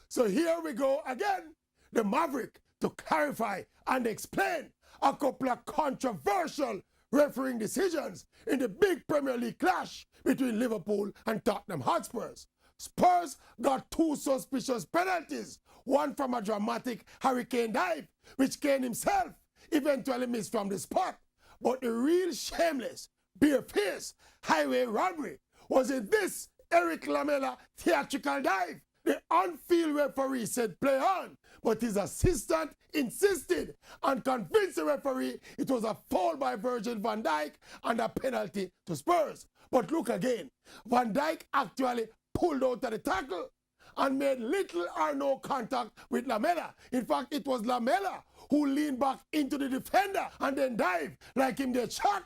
So here we go again. The Maverick to clarify and explain a couple of controversial refereeing decisions in the big Premier League clash between Liverpool and Tottenham Hotspurs. Spurs got two suspicious penalties, one from a dramatic hurricane dive, which Kane himself eventually missed from the spot. But the real shameless, bare-faced highway robbery was in this Eric Lamela theatrical dive. The on-field referee said play on, but his assistant insisted and convinced the referee it was a foul by Virgil van Dijk and a penalty to Spurs. But look again, Van Dijk actually pulled out of the tackle and made little or no contact with Lamela. In fact, it was Lamela who leaned back into the defender and then dived like him get shot.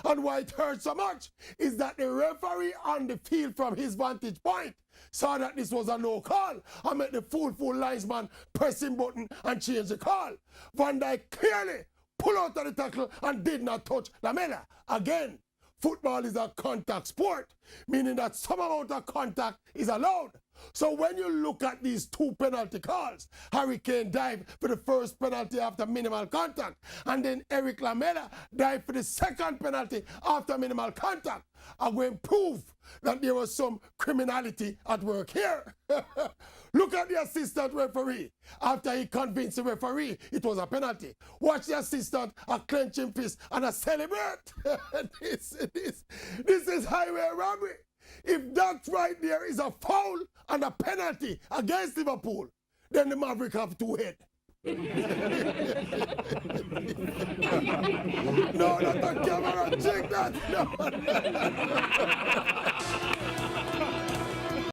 And why it hurt so much is that the referee on the field from his vantage point saw that this was a no call and made the fool linesman press him button and change the call. Van Dijk clearly pulled out of the tackle and did not touch Lamela. Again, football is a contact sport, meaning that some amount of contact is allowed. So when you look at these two penalty calls, Harry Kane dived for the first penalty after minimal contact, and then Eric Lamela dived for the second penalty after minimal contact, I'm going to prove that there was some criminality at work here. Look at the assistant referee. After he convinced the referee it was a penalty, watch the assistant a clenching fist and a celebrate. This is highway robbery. If that right there is a foul and a penalty against Liverpool, then the Maverick have two heads. No, not a camera, check that. No.